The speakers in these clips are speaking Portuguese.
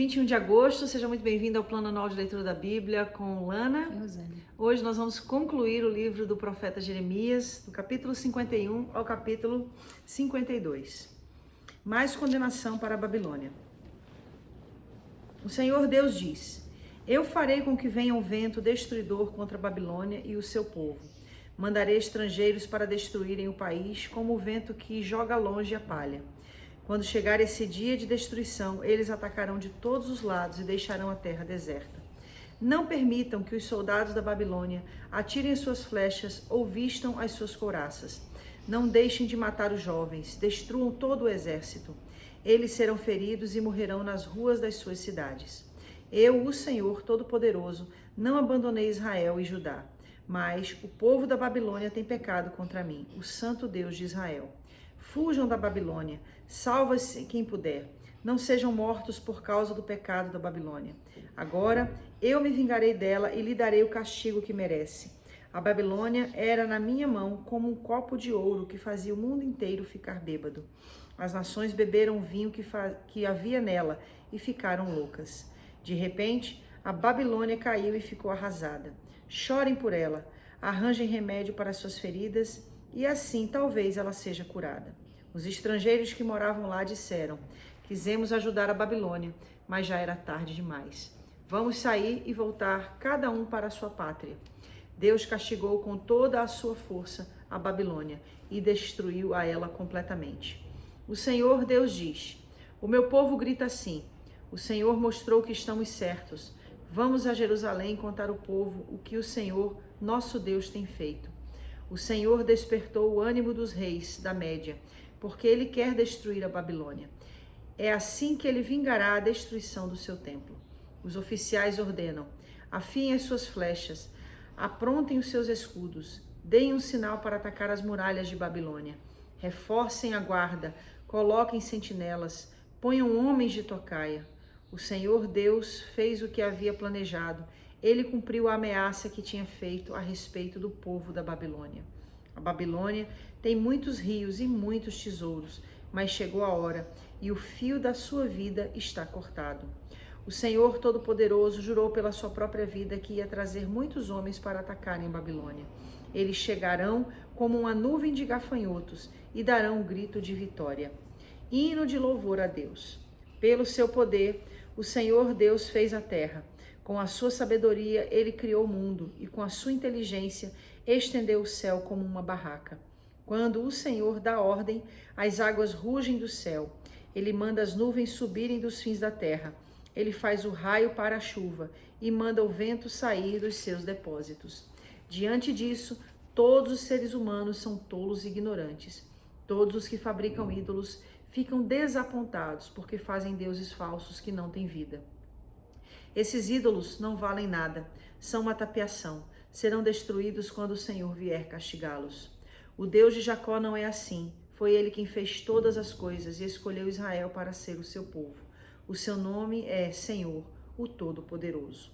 21 de agosto, seja muito bem-vindo ao Plano Anual de Leitura da Bíblia com Lana. Hoje nós vamos concluir o livro do profeta Jeremias, do capítulo 51 ao capítulo 52. Mais condenação para a Babilônia. O Senhor Deus diz: Eu farei com que venha um vento destruidor contra a Babilônia e o seu povo. Mandarei estrangeiros para destruírem o país, como o vento que joga longe a palha. Quando chegar esse dia de destruição, eles atacarão de todos os lados e deixarão a terra deserta. Não permitam que os soldados da Babilônia atirem as suas flechas ou vistam as suas couraças. Não deixem de matar os jovens, destruam todo o exército. Eles serão feridos e morrerão nas ruas das suas cidades. Eu, o Senhor Todo-Poderoso, não abandonei Israel e Judá, mas o povo da Babilônia tem pecado contra mim, o Santo Deus de Israel. Fujam da Babilônia, salva-se quem puder. Não sejam mortos por causa do pecado da Babilônia. Agora eu me vingarei dela e lhe darei o castigo que merece. A Babilônia era na minha mão como um copo de ouro que fazia o mundo inteiro ficar bêbado. As nações beberam o vinho que havia nela e ficaram loucas. De repente, a Babilônia caiu e ficou arrasada. Chorem por ela, arranjem remédio para suas feridas e assim talvez ela seja curada. Os estrangeiros que moravam lá disseram: Quisemos ajudar a Babilônia, mas já era tarde demais. Vamos sair e voltar cada um para a sua pátria. Deus castigou com toda a sua força a Babilônia e destruiu a ela completamente. O Senhor Deus diz: O meu povo grita assim: O Senhor mostrou que estamos certos. Vamos a Jerusalém contar ao povo o que o Senhor, nosso Deus, tem feito. O Senhor despertou o ânimo dos reis da Média, porque ele quer destruir a Babilônia. É assim que ele vingará a destruição do seu templo. Os oficiais ordenam: afiem as suas flechas, aprontem os seus escudos, deem um sinal para atacar as muralhas de Babilônia. Reforcem a guarda, coloquem sentinelas, ponham homens de tocaia. O Senhor Deus fez o que havia planejado. Ele cumpriu a ameaça que tinha feito a respeito do povo da Babilônia. A Babilônia tem muitos rios e muitos tesouros, mas chegou a hora e o fio da sua vida está cortado. O Senhor Todo-Poderoso jurou pela sua própria vida que ia trazer muitos homens para atacarem a Babilônia. Eles chegarão como uma nuvem de gafanhotos e darão um grito de vitória. Hino de louvor a Deus. Pelo seu poder, o Senhor Deus fez a terra. Com a sua sabedoria, ele criou o mundo e com a sua inteligência, estendeu o céu como uma barraca. Quando o Senhor dá ordem, as águas rugem do céu. Ele manda as nuvens subirem dos fins da terra. Ele faz o raio para a chuva e manda o vento sair dos seus depósitos. Diante disso, todos os seres humanos são tolos e ignorantes. Todos os que fabricam ídolos ficam desapontados porque fazem deuses falsos que não têm vida. Esses ídolos não valem nada, são uma tapiação, serão destruídos quando o Senhor vier castigá-los. O Deus de Jacó não é assim, foi ele quem fez todas as coisas e escolheu Israel para ser o seu povo. O seu nome é Senhor, o Todo-Poderoso.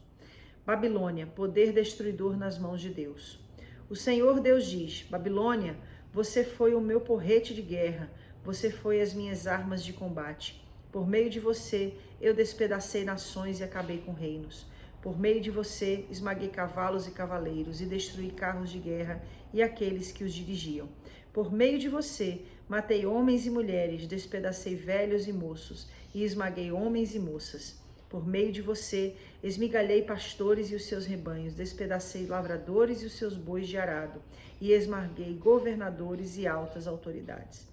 Babilônia, poder destruidor nas mãos de Deus. O Senhor Deus diz: Babilônia, você foi o meu porrete de guerra, você foi as minhas armas de combate. Por meio de você, eu despedacei nações e acabei com reinos. Por meio de você, esmaguei cavalos e cavaleiros e destruí carros de guerra e aqueles que os dirigiam. Por meio de você, matei homens e mulheres, despedacei velhos e moços e esmaguei homens e moças. Por meio de você, esmigalhei pastores e os seus rebanhos, despedacei lavradores e os seus bois de arado e esmaguei governadores e altas autoridades.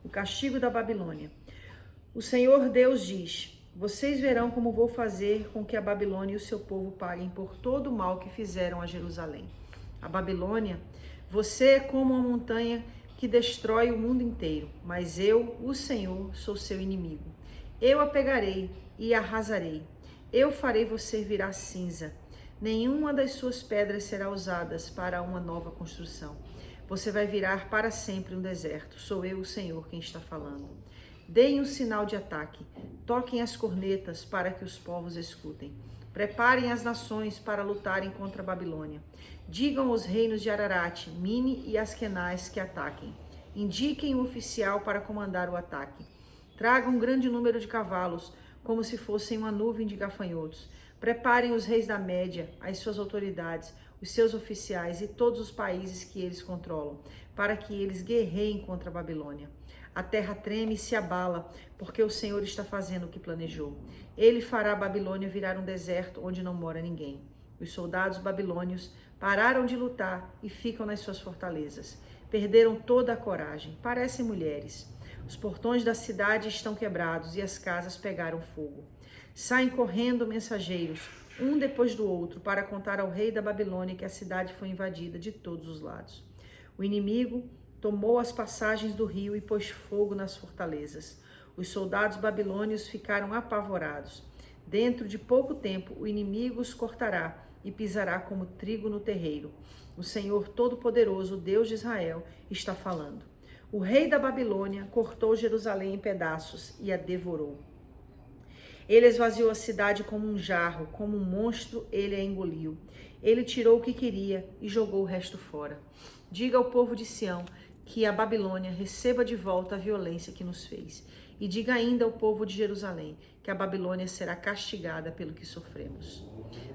O castigo da Babilônia. O Senhor Deus diz: Vocês verão como vou fazer com que a Babilônia e o seu povo paguem por todo o mal que fizeram a Jerusalém. A Babilônia, você é como uma montanha que destrói o mundo inteiro, mas eu, o Senhor, sou seu inimigo. Eu a pegarei e a arrasarei. Eu farei você virar cinza. Nenhuma das suas pedras será usada para uma nova construção. Você vai virar para sempre um deserto. Sou eu, o Senhor, quem está falando. Deem um sinal de ataque, toquem as cornetas para que os povos escutem. Preparem as nações para lutarem contra a Babilônia. Digam aos reinos de Ararat, Mine e Askenaz que ataquem. Indiquem um oficial para comandar o ataque. Tragam um grande número de cavalos, como se fossem uma nuvem de gafanhotos. Preparem os reis da Média, as suas autoridades, os seus oficiais e todos os países que eles controlam, para que eles guerreiem contra a Babilônia. A terra treme e se abala, porque o Senhor está fazendo o que planejou. Ele fará a Babilônia virar um deserto onde não mora ninguém. Os soldados babilônios pararam de lutar e ficam nas suas fortalezas. Perderam toda a coragem, parecem mulheres. Os portões da cidade estão quebrados e as casas pegaram fogo. Saem correndo mensageiros, um depois do outro, para contar ao rei da Babilônia que a cidade foi invadida de todos os lados. O inimigo tomou as passagens do rio e pôs fogo nas fortalezas. Os soldados babilônios ficaram apavorados. Dentro de pouco tempo, o inimigo os cortará e pisará como trigo no terreiro. O Senhor Todo-Poderoso, Deus de Israel, está falando. O rei da Babilônia cortou Jerusalém em pedaços e a devorou. Ele esvaziou a cidade como um jarro, como um monstro ele a engoliu. Ele tirou o que queria e jogou o resto fora. Diga ao povo de Sião que a Babilônia receba de volta a violência que nos fez. E diga ainda ao povo de Jerusalém que a Babilônia será castigada pelo que sofremos.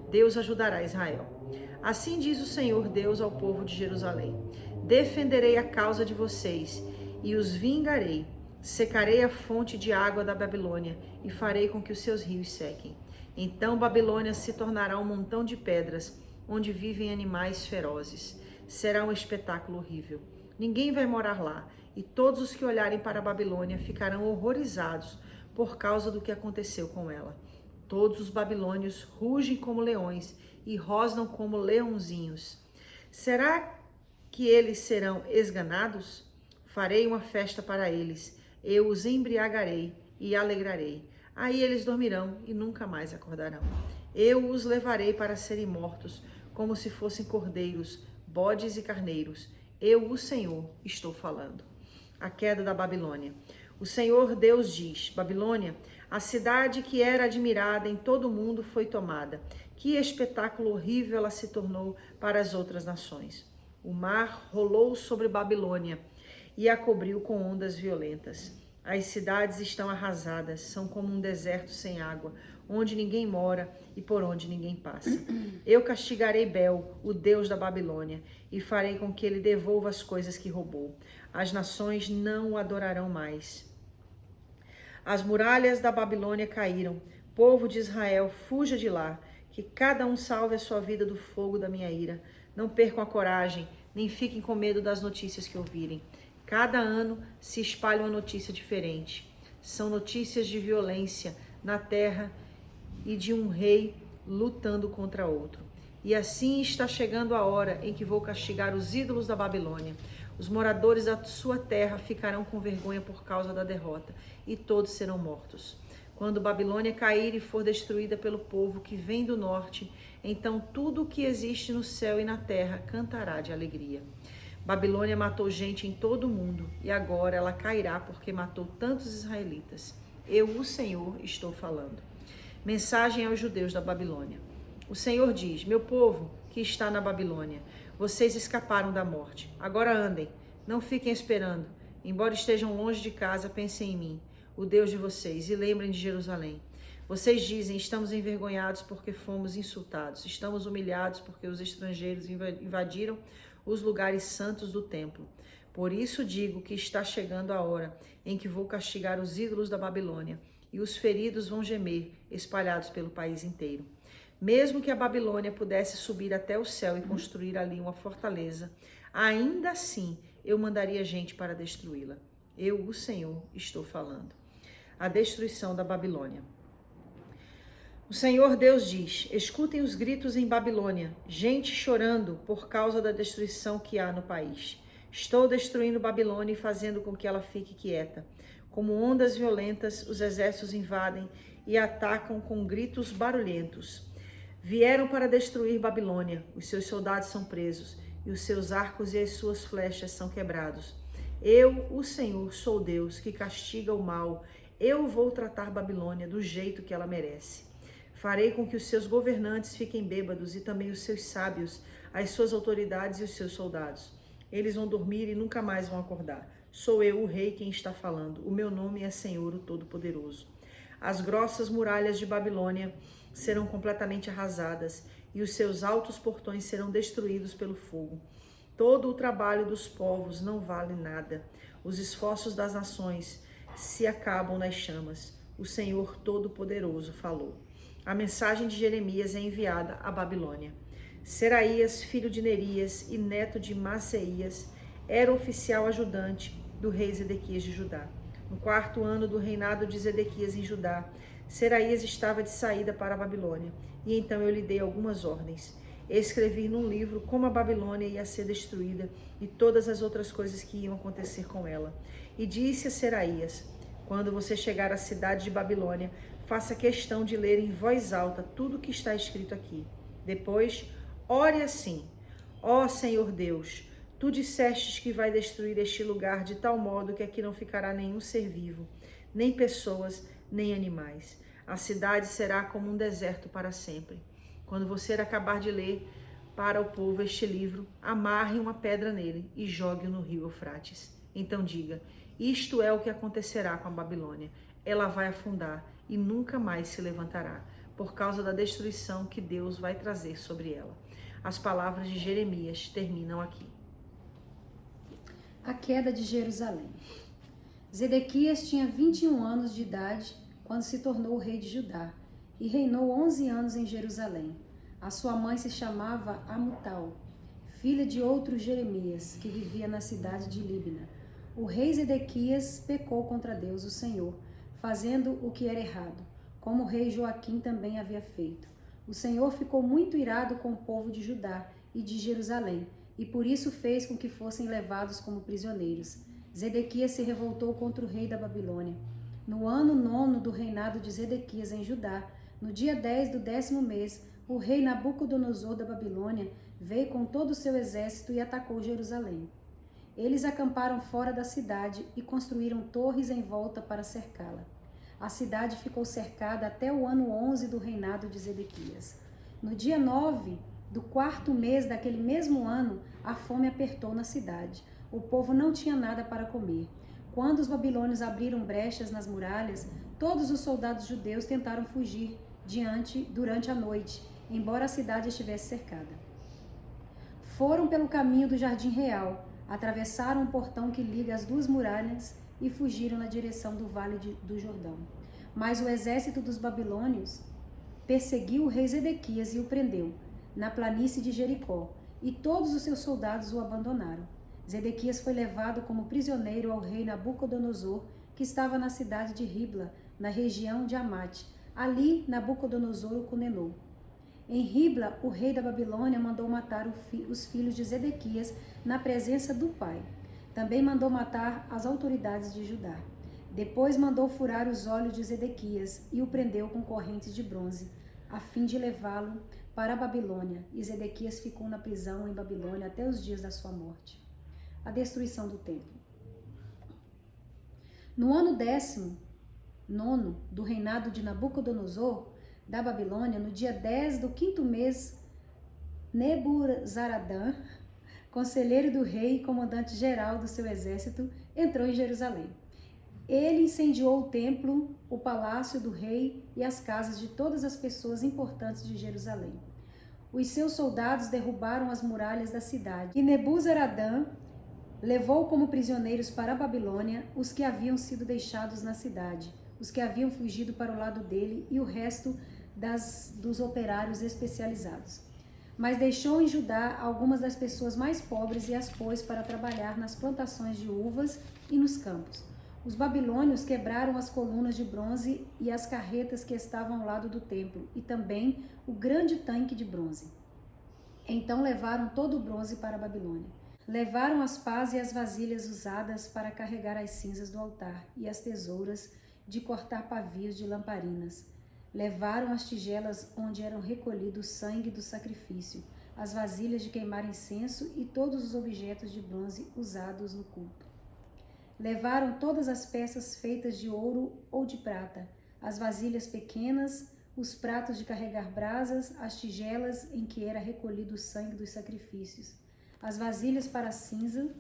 Deus ajudará Israel. Assim diz o Senhor Deus ao povo de Jerusalém: defenderei a causa de vocês e os vingarei. Secarei a fonte de água da Babilônia e farei com que os seus rios sequem. Então Babilônia se tornará um montão de pedras, onde vivem animais ferozes. Será um espetáculo horrível. Ninguém vai morar lá, e todos os que olharem para a Babilônia ficarão horrorizados por causa do que aconteceu com ela. Todos os babilônios rugem como leões e rosnam como leãozinhos. Será que eles serão esganados? Farei uma festa para eles. Eu os embriagarei e alegrarei. Aí eles dormirão e nunca mais acordarão. Eu os levarei para serem mortos, como se fossem cordeiros, bodes e carneiros. Eu, o Senhor, estou falando. A queda da Babilônia. O Senhor Deus diz: Babilônia, a cidade que era admirada em todo o mundo foi tomada. Que espetáculo horrível ela se tornou para as outras nações. O mar rolou sobre Babilônia e a cobriu com ondas violentas. As cidades estão arrasadas, são como um deserto sem água, onde ninguém mora e por onde ninguém passa. Eu castigarei Bel, o deus da Babilônia, e farei com que ele devolva as coisas que roubou. As nações não o adorarão mais. As muralhas da Babilônia caíram. Povo de Israel, fuja de lá, que cada um salve a sua vida do fogo da minha ira. Não percam a coragem, nem fiquem com medo das notícias que ouvirem. Cada ano se espalha uma notícia diferente. São notícias de violência na terra e de um rei lutando contra outro. E assim está chegando a hora em que vou castigar os ídolos da Babilônia. Os moradores da sua terra ficarão com vergonha por causa da derrota, e todos serão mortos. Quando Babilônia cair e for destruída pelo povo que vem do norte, então tudo o que existe no céu e na terra cantará de alegria. Babilônia matou gente em todo o mundo, e agora ela cairá porque matou tantos israelitas. Eu, o Senhor, estou falando. Mensagem aos judeus da Babilônia. O Senhor diz: meu povo que está na Babilônia, vocês escaparam da morte. Agora andem, não fiquem esperando. Embora estejam longe de casa, pensem em mim, o Deus de vocês, e lembrem de Jerusalém. Vocês dizem: estamos envergonhados porque fomos insultados. Estamos humilhados porque os estrangeiros invadiram os lugares santos do templo. Por isso digo que está chegando a hora em que vou castigar os ídolos da Babilônia, e os feridos vão gemer, espalhados pelo país inteiro. Mesmo que a Babilônia pudesse subir até o céu e construir ali uma fortaleza, ainda assim eu mandaria gente para destruí-la. Eu, o Senhor, estou falando. A destruição da Babilônia. O Senhor Deus diz: escutem os gritos em Babilônia, gente chorando por causa da destruição que há no país. Estou destruindo Babilônia e fazendo com que ela fique quieta. Como ondas violentas, os exércitos invadem e atacam com gritos barulhentos. Vieram para destruir Babilônia, os seus soldados são presos, e os seus arcos e as suas flechas são quebrados. Eu, o Senhor, sou Deus que castiga o mal. Eu vou tratar Babilônia do jeito que ela merece. Farei com que os seus governantes fiquem bêbados e também os seus sábios, as suas autoridades e os seus soldados. Eles vão dormir e nunca mais vão acordar. Sou eu, o rei, quem está falando. O meu nome é Senhor, o Todo-Poderoso. As grossas muralhas de Babilônia serão completamente arrasadas e os seus altos portões serão destruídos pelo fogo. Todo o trabalho dos povos não vale nada. Os esforços das nações se acabam nas chamas. O Senhor Todo-Poderoso falou. A mensagem de Jeremias é enviada à Babilônia. Seraías, filho de Nerias e neto de Maceias, era oficial ajudante do rei Zedequias de Judá. No 4º ano do reinado de Zedequias em Judá, Seraías estava de saída para a Babilônia, e então eu lhe dei algumas ordens. Escrevi num livro como a Babilônia ia ser destruída e todas as outras coisas que iam acontecer com ela. E disse a Seraías: quando você chegar à cidade de Babilônia, faça questão de ler em voz alta tudo o que está escrito aqui. Depois, ore assim: ó Senhor Deus, tu dissestes que vai destruir este lugar de tal modo que aqui não ficará nenhum ser vivo, nem pessoas, nem animais. A cidade será como um deserto para sempre. Quando você acabar de ler para o povo este livro, amarre uma pedra nele e jogue-o no rio Eufrates. Então diga: isto é o que acontecerá com a Babilônia. Ela vai afundar e nunca mais se levantará, por causa da destruição que Deus vai trazer sobre ela. As palavras de Jeremias terminam aqui. A queda de Jerusalém. Zedequias tinha 21 anos de idade quando se tornou rei de Judá e reinou 11 anos em Jerusalém. A sua mãe se chamava Amutal, filha de outro Jeremias, que vivia na cidade de Líbna. O rei Zedequias pecou contra Deus, o Senhor, fazendo o que era errado, como o rei Joaquim também havia feito. O Senhor ficou muito irado com o povo de Judá e de Jerusalém, e por isso fez com que fossem levados como prisioneiros. Zedequias se revoltou contra o rei da Babilônia. No ano 9º do reinado de Zedequias em Judá, no dia 10 do 10º mês, o rei Nabucodonosor da Babilônia veio com todo o seu exército e atacou Jerusalém. Eles acamparam fora da cidade e construíram torres em volta para cercá-la. A cidade ficou cercada até o ano 11 do reinado de Zedequias. No dia 9 do 4º mês daquele mesmo ano, a fome apertou na cidade. O povo não tinha nada para comer. Quando os babilônios abriram brechas nas muralhas, todos os soldados judeus tentaram fugir durante a noite, embora a cidade estivesse cercada. Foram pelo caminho do Jardim Real, atravessaram o portão que liga as duas muralhas e fugiram na direção do Vale do Jordão. Mas o exército dos babilônios perseguiu o rei Zedequias e o prendeu na planície de Jericó, e todos os seus soldados o abandonaram. Zedequias foi levado como prisioneiro ao rei Nabucodonosor, que estava na cidade de Ribla, na região de Amate. Ali, Nabucodonosor o condenou. Em Ribla, o rei da Babilônia mandou matar os filhos de Zedequias na presença do pai. Também mandou matar as autoridades de Judá. Depois mandou furar os olhos de Zedequias e o prendeu com correntes de bronze, a fim de levá-lo para a Babilônia. E Zedequias ficou na prisão em Babilônia até os dias da sua morte. A destruição do templo. No ano 19º do reinado de Nabucodonosor da Babilônia, no dia 10 do 5º mês, Nebuzaradã, conselheiro do rei e comandante-geral do seu exército, entrou em Jerusalém. Ele incendiou o templo, o palácio do rei e as casas de todas as pessoas importantes de Jerusalém. Os seus soldados derrubaram as muralhas da cidade e Nebuzaradã levou como prisioneiros para a Babilônia os que haviam sido deixados na cidade, os que haviam fugido para o lado dele e o resto dos operários especializados. Mas deixou em Judá algumas das pessoas mais pobres e as pôs para trabalhar nas plantações de uvas e nos campos. Os babilônios quebraram as colunas de bronze e as carretas que estavam ao lado do templo, e também o grande tanque de bronze. Então levaram todo o bronze para a Babilônia. Levaram as pás e as vasilhas usadas para carregar as cinzas do altar e as tesouras de cortar pavios de lamparinas. Levaram as tigelas onde eram recolhido o sangue do sacrifício, as vasilhas de queimar incenso e todos os objetos de bronze usados no culto. Levaram todas as peças feitas de ouro ou de prata, as vasilhas pequenas, os pratos de carregar brasas, as tigelas em que era recolhido o sangue dos sacrifícios, as vasilhas para a cinza,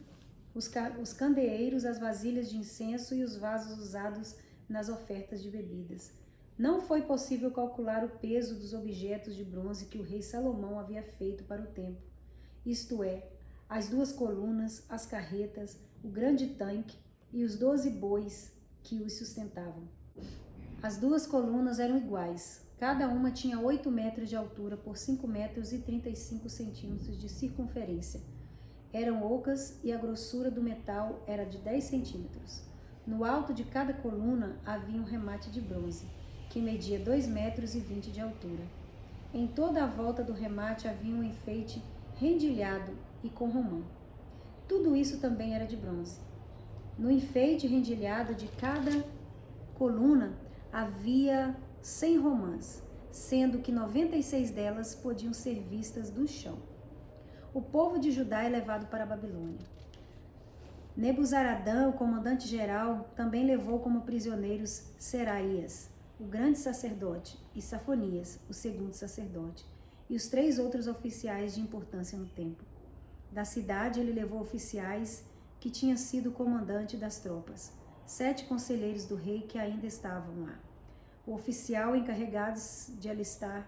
os candeeiros, as vasilhas de incenso e os vasos usados nas ofertas de bebidas. Não foi possível calcular o peso dos objetos de bronze que o rei Salomão havia feito para o templo, isto é, as 2 colunas, as carretas, o grande tanque e os 12 bois que os sustentavam. As 2 colunas eram iguais, cada uma tinha 8 metros de altura por 5 metros e 35 centímetros de circunferência. Eram ocas e a grossura do metal era de 10 centímetros. No alto de cada coluna havia um remate de bronze, que media 2 metros e 20 de altura. Em toda a volta do remate havia um enfeite rendilhado e com romã. Tudo isso também era de bronze. No enfeite rendilhado de cada coluna havia 100 romãs, sendo que 96 delas podiam ser vistas do chão. O povo de Judá é levado para a Babilônia. Nebuzaradã, o comandante-geral, também levou como prisioneiros Seraías, o grande sacerdote, e Safonias, o segundo sacerdote, e os 3 outros oficiais de importância no templo. Da cidade ele levou oficiais que tinham sido comandante das tropas, 7 conselheiros do rei que ainda estavam lá. O oficial encarregado de alistar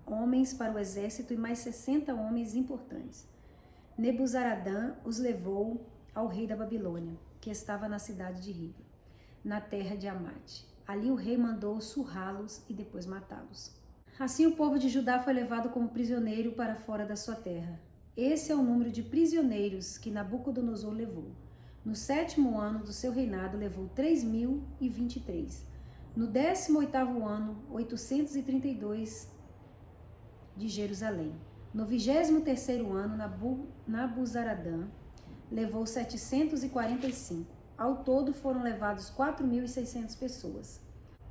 homens para o exército e mais 60 homens importantes. Nebuzaradã os levou ao rei da Babilônia, que estava na cidade de Riba, na terra de Amate. Ali o rei mandou surrá-los e depois matá-los. Assim o povo de Judá foi levado como prisioneiro para fora da sua terra. Esse é o número de prisioneiros que Nabucodonosor levou. No 7º ano do seu reinado levou 3.023. No 18º ano, 832 de Jerusalém. No 23º ano, Nabuzaradã levou 745. Ao todo foram levados 4.600 pessoas.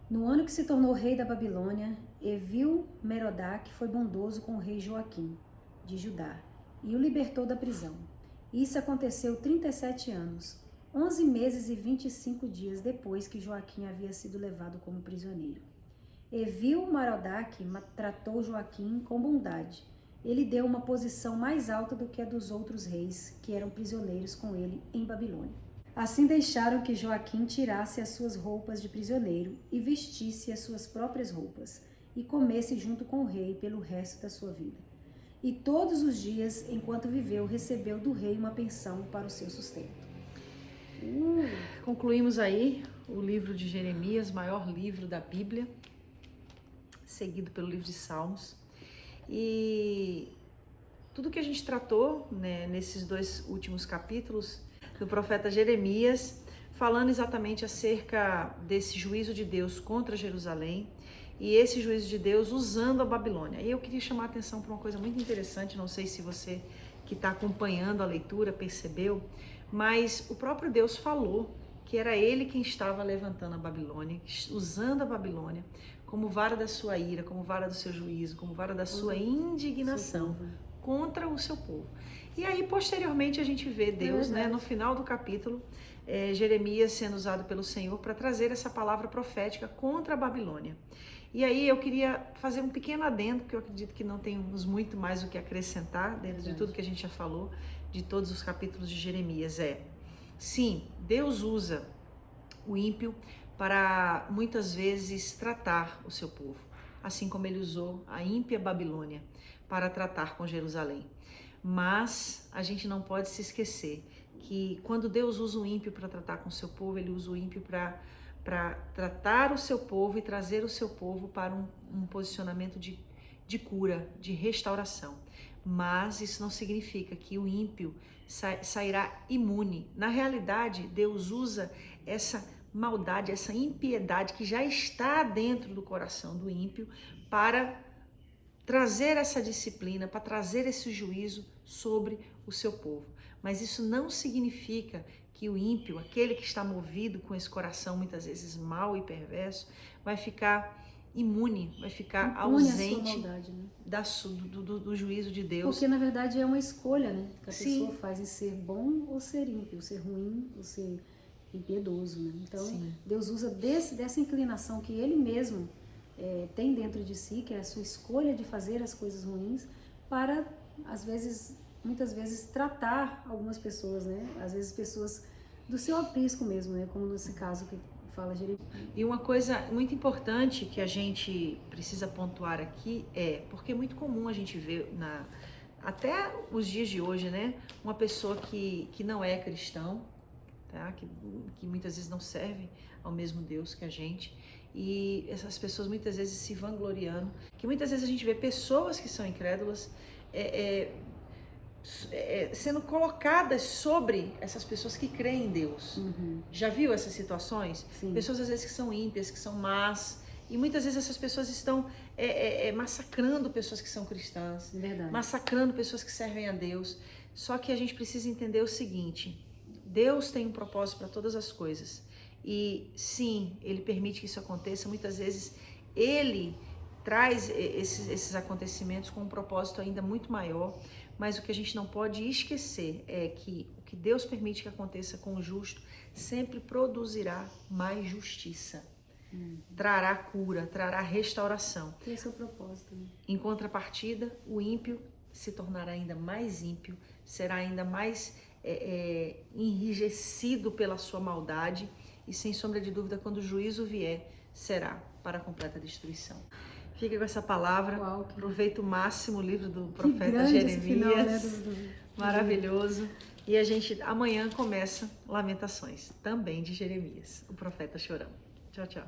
No ano que se tornou rei da Babilônia, Evil-Merodach foi bondoso com o rei Joaquim, de Judá, e o libertou da prisão. Isso aconteceu 37 anos, 11 meses e 25 dias depois que Joaquim havia sido levado como prisioneiro. Evil-Merodach tratou Joaquim com bondade. Ele deu uma posição mais alta do que a dos outros reis que eram prisioneiros com ele em Babilônia. Assim deixaram que Joaquim tirasse as suas roupas de prisioneiro e vestisse as suas próprias roupas, e comesse junto com o rei pelo resto da sua vida. E todos os dias, enquanto viveu, recebeu do rei uma pensão para o seu sustento. Concluímos aí o livro de Jeremias, maior livro da Bíblia, seguido pelo livro de Salmos. E tudo que a gente tratou, né, nesses 2 últimos capítulos do profeta Jeremias, falando exatamente acerca desse juízo de Deus contra Jerusalém e esse juízo de Deus usando a Babilônia. E eu queria chamar a atenção para uma coisa muito interessante, não sei se você que está acompanhando a leitura percebeu, mas o próprio Deus falou que era ele quem estava levantando a Babilônia, usando a Babilônia como vara da sua ira, como vara do seu juízo, como vara da sua indignação contra o seu povo. E aí, posteriormente, a gente vê Deus, né, no final do capítulo, Jeremias sendo usado pelo Senhor para trazer essa palavra profética contra a Babilônia. E aí eu queria fazer um pequeno adendo, porque eu acredito que não temos muito mais o que acrescentar dentro de tudo que a gente já falou, de todos os capítulos de Jeremias. Sim, Deus usa o ímpio para muitas vezes tratar o seu povo, assim como ele usou a ímpia Babilônia para tratar com Jerusalém. Mas a gente não pode se esquecer que quando Deus usa o ímpio para tratar com o seu povo, ele usa o ímpio para tratar o seu povo e trazer o seu povo para um posicionamento de cura, de restauração. Mas isso não significa que o ímpio sairá imune. Na realidade, Deus usa essa maldade, essa impiedade que já está dentro do coração do ímpio para trazer essa disciplina, para trazer esse juízo sobre o seu povo. Mas isso não significa que o ímpio, aquele que está movido com esse coração muitas vezes mau e perverso, vai ficar imune, vai ficar ausente maldade, né? do juízo de Deus. Porque na verdade é uma escolha, né, que a pessoa faz em ser bom ou ser ímpio, ser ruim ou ser impiedoso, né? Então Deus usa dessa inclinação que ele mesmo tem dentro de si, que é a sua escolha de fazer as coisas ruins, para, muitas vezes, tratar algumas pessoas, né? Às vezes pessoas do seu aprisco mesmo, né? Como nesse caso que fala Jeremias. E uma coisa muito importante que a gente precisa pontuar aqui porque é muito comum a gente ver até os dias de hoje, né? Uma pessoa que não é cristão, tá? Que muitas vezes não serve ao mesmo Deus que a gente. E essas pessoas muitas vezes se vangloriando, que muitas vezes a gente vê pessoas que são incrédulas sendo colocadas sobre essas pessoas que creem em Deus. Já viu essas situações? Sim. Pessoas às vezes que são ímpias, que são más, e muitas vezes essas pessoas estão massacrando pessoas que são cristãs, Verdade. massacrando pessoas que servem a Deus. Só que a gente precisa entender o seguinte: Deus tem um propósito para todas as coisas. E sim, Ele permite que isso aconteça. Muitas vezes Ele traz esses acontecimentos com um propósito ainda muito maior. Mas o que a gente não pode esquecer é que o que Deus permite que aconteça com o justo sempre produzirá mais justiça. Trará cura, trará restauração. Esse é o propósito. Né? Em contrapartida, o ímpio se tornará ainda mais ímpio, será ainda mais enrijecido pela sua maldade e, sem sombra de dúvida, quando o juízo vier, será para a completa destruição. Fica com essa palavra. Uau, aproveita o máximo o livro do profeta Jeremias. Final, né? Maravilhoso. E a gente amanhã começa Lamentações, também de Jeremias, o profeta chorando. Tchau, tchau.